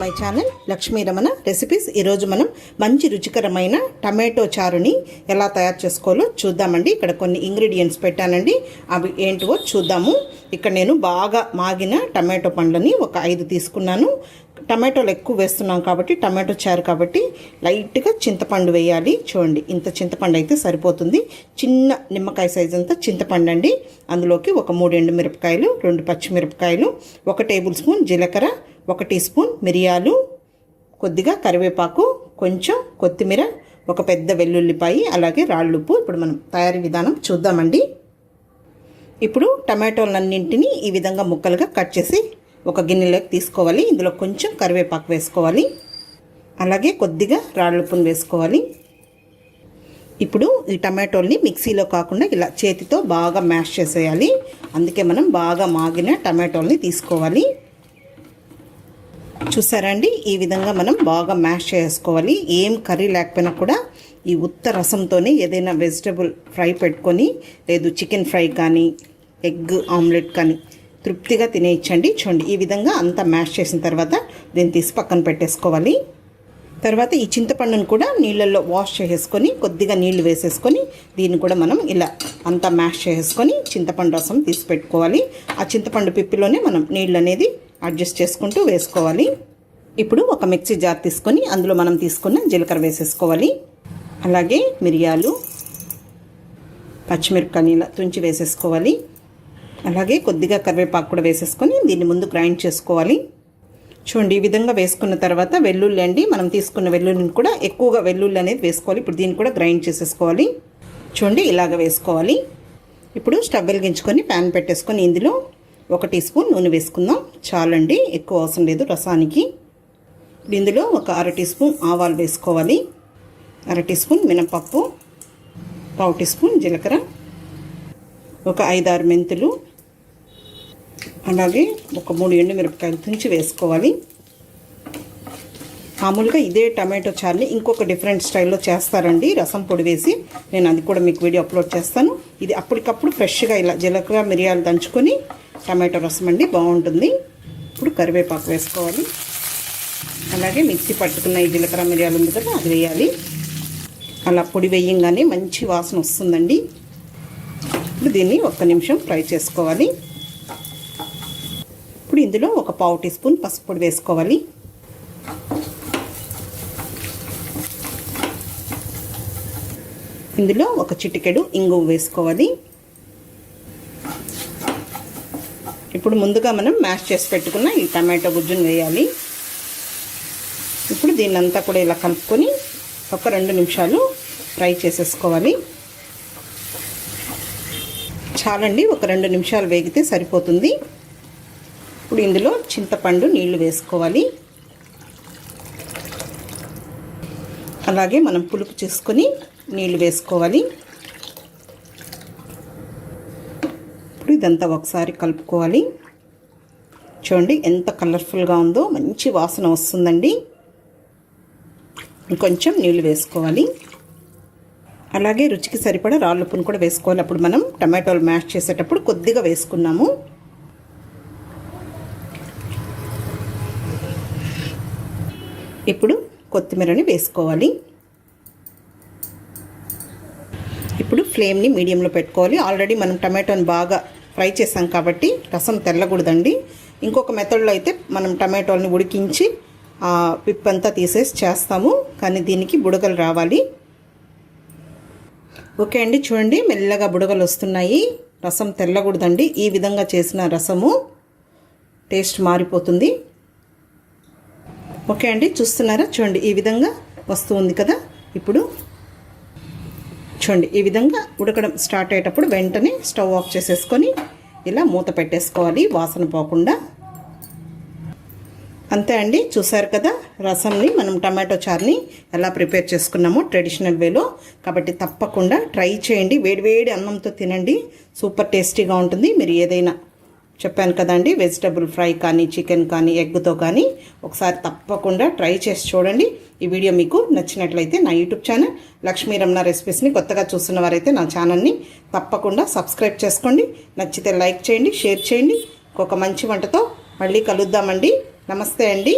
My channel Lakshmi Ramana recipes. ఈరోజు మనం మంచి రుచికరమైన టమాటో చారుని ఎలా తయారు చేసుకోవాలో చూద్దామండి. ఇక్కడ కొన్ని ఇంగ్రీడియంట్స్ పెట్టానండి, అవి ఏంటో చూద్దాము. ఇక్కడ నేను బాగా మాగిన టమాటో పండ్లని ఒక 5 తీసుకున్నాను. టమాటోలు ఎక్కువ వేస్తున్నాం కాబట్టి, టమాటో చారు కాబట్టి లైట్గా చింతపండు వేయాలి. చూడండి, ఇంత చింతపండు అయితే సరిపోతుంది. చిన్న నిమ్మకాయ సైజు అంతా చింతపండు అండి. అందులోకి ఒక 3 ఎండుమిరపకాయలు, 2 పచ్చిమిరపకాయలు, 1 టేబుల్ స్పూన్ జీలకర్ర, 1 టీ స్పూన్ మిరియాలు, కొద్దిగా కరివేపాకు, కొంచెం కొత్తిమీర, ఒక పెద్ద వెల్లుల్లిపాయి, అలాగే రాళ్ళుప్పు. ఇప్పుడు మనం తయారీ విధానం చూద్దామండి. ఇప్పుడు టమాటోలన్నింటినీ ఈ విధంగా ముక్కలుగా కట్ చేసి ఒక గిన్నెలోకి తీసుకోవాలి. ఇందులో కొంచెం కరివేపాకు వేసుకోవాలి, అలాగే కొద్దిగా రాళ్ళుప్పును వేసుకోవాలి. ఇప్పుడు ఈ టమాటోల్ని మిక్సీలో కాకుండా ఇలా చేతితో బాగా మ్యాష్ చేసేయాలి. అందుకే మనం బాగా మాగిన టమాటోల్ని తీసుకోవాలి. చూసారండి, ఈ విధంగా మనం బాగా మ్యాష్ చేసుకోవాలి. ఏం కర్రీ లేకపోయినా కూడా ఈ ఉత్త రసంతోనే ఏదైనా వెజిటబుల్ ఫ్రై పెట్టుకొని, లేదు చికెన్ ఫ్రై కానీ ఎగ్ ఆమ్లెట్ కానీ తృప్తిగా తినేయచ్చండి. చూడండి, ఈ విధంగా అంతా మ్యాష్ చేసిన తర్వాత దీన్ని తీసి పక్కన పెట్టేసుకోవాలి. తర్వాత ఈ చింతపండును కూడా నీళ్ళల్లో వాష్ చేసేసుకొని కొద్దిగా నీళ్లు వేసేసుకొని దీన్ని కూడా మనం ఇలా అంతా మ్యాష్ చేసుకొని చింతపండు రసం తీసి పెట్టుకోవాలి. ఆ చింతపండు పిప్పిలోనే మనం నీళ్ళు అనేది అడ్జస్ట్ చేసుకుంటూ వేసుకోవాలి. ఇప్పుడు ఒక మిక్సీ జార్ తీసుకొని అందులో మనం తీసుకున్న జీలకర్ర వేసేసుకోవాలి, అలాగే మిరియాలు, పచ్చిమిరపకాయలు ఇలా తుంచి వేసేసుకోవాలి, అలాగే కొద్దిగా కరివేపాకు కూడా వేసేసుకొని దీన్ని ముందు గ్రైండ్ చేసుకోవాలి. చూడండి, ఈ విధంగా వేసుకున్న తర్వాత వెల్లుల్లి అండి, మనం తీసుకున్న వెల్లుల్లిని కూడా ఎక్కువగా వెల్లుల్లి అనేది వేసుకోవాలి. ఇప్పుడు దీన్ని కూడా గ్రైండ్ చేసేసుకోవాలి. చూడండి, ఇలాగ వేసుకోవాలి. ఇప్పుడు స్టవ్ వెలిగించుకొని ప్యాన్ పెట్టేసుకొని ఇందులో 1 టీ స్పూన్ నూనె వేసుకుందాం. చాలండి, ఎక్కువ అవసరం లేదు రసానికి. ఇందులో ఒక 1/2 టీ స్పూన్ ఆవాలు వేసుకోవాలి, 1/2 టీ స్పూన్ మినపప్పు, 1/4 టీ స్పూన్ జీలకర్ర, ఒక 5-6 మెంతులు, అలాగే ఒక 3 ఎండుమిరపకాయలు తుంచి వేసుకోవాలి. మామూలుగా ఇదే టమాటో చారుని ఇంకొక డిఫరెంట్ స్టైల్లో చేస్తారండి, రసం పొడి వేసి. నేను అది కూడా మీకు వీడియో అప్లోడ్ చేస్తాను. ఇది అప్పటికప్పుడు ఫ్రెష్గా ఇలా జీలకర్ర మిరియాలు దంచుకొని టమాటో రసం అండి, బాగుంటుంది. ఇప్పుడు కరివేపాకు వేసుకోవాలి, అలాగే మిక్సీ పట్టుకున్న ఈ జీలకర్ర మిరియాలు ఉంది కదా, అది వేయాలి. అలా పొడి వేయంగానే మంచి వాసన వస్తుందండి. ఇప్పుడు దీన్ని 1 నిమిషం ఫ్రై చేసుకోవాలి. ఇప్పుడు ఇందులో ఒక 1/4 టీ స్పూన్ పసుపు పొడి వేసుకోవాలి, ఇందులో ఒక చిటికెడు ఇంగువ వేసుకోవాలి. ఇప్పుడు ముందుగా మనం మ్యాష్ చేసి పెట్టుకున్న ఈ టమాటో గుజ్జును వేయాలి. ఇప్పుడు దీన్నంతా కూడా ఇలా కలుపుకొని ఒక 2 నిమిషాలు ఫ్రై చేసేసుకోవాలి. చాలండి, ఒక 2 నిమిషాలు వేగితే సరిపోతుంది. ఇప్పుడు ఇందులో చింతపండు నీళ్లు వేసుకోవాలి, అలాగే మనం పులుపు చేసుకొని నీళ్లు వేసుకోవాలి. ఇప్పుడు ఇదంతా ఒకసారి కలుపుకోవాలి. చూడండి, ఎంత కలర్ఫుల్గా ఉందో, మంచి వాసన వస్తుందండి. ఇంకొంచెం నీళ్లు వేసుకోవాలి, అలాగే రుచికి సరిపడా రాళ్ళుప్పును కూడా వేసుకోవాలి. అప్పుడు మనం టమాటోలు మ్యాష్ చేసేటప్పుడు కొద్దిగా వేసుకున్నాము. ఇప్పుడు కొత్తిమీరని వేసుకోవాలి. ఇప్పుడు ఫ్లేమ్ని మీడియంలో పెట్టుకోవాలి. ఆల్రెడీ మనం టమాటోని బాగా ఫ్రై చేసాం కాబట్టి రసం తెల్లకూడదండి. ఇంకొక మెథడ్లో అయితే మనం టమాటోని ఉడికించి ఆ పిప్పంతా తీసేసి చేస్తాము, కానీ దీనికి బుడగలు రావాలి. ఓకే అండి, చూడండి, మెల్లగా బుడగలు వస్తున్నాయి. రసం తెల్లకూడదండి. ఈ విధంగా చేసిన రసము టేస్ట్ మారిపోతుంది. ఓకే అండి, చూస్తున్నారా? చూడండి, ఈ విధంగా వస్తుంది కదా. ఇప్పుడు చూడండి, ఈ విధంగా ఉడకడం స్టార్ట్ అయ్యేటప్పుడు వెంటనే స్టవ్ ఆఫ్ చేసేసుకొని ఇలా మూత పెట్టేసుకోవాలి, వాసన పోకుండా. అంతే అండి, చూసారు కదా రసంని. మనం టమాటో చారుని ఎలా ప్రిపేర్ చేసుకున్నామో ట్రెడిషనల్ వేలో. కాబట్టి తప్పకుండా ట్రై చేయండి, వేడివేడి అన్నంతో తినండి, సూపర్ టేస్టీగా ఉంటుంది. మీరు ఏదైనా చెప్పాను కదండి, వెజిటబుల్ ఫ్రై కానీ చికెన్ కానీ ఎగ్తో కానీ ఒకసారి తప్పకుండా ట్రై చేసి చూడండి. ఈ వీడియో మీకు నచ్చినట్లయితే నా యూట్యూబ్ ఛానల్ లక్ష్మీ రమణ రెసిపీస్ని కొత్తగా చూస్తున్న వారైతే నా ఛానల్ని తప్పకుండా సబ్స్క్రైబ్ చేసుకోండి. నచ్చితే లైక్ చేయండి, షేర్ చేయండి. ఒక మంచి వంటతో మళ్ళీ కలుద్దామండి. నమస్తే అండి.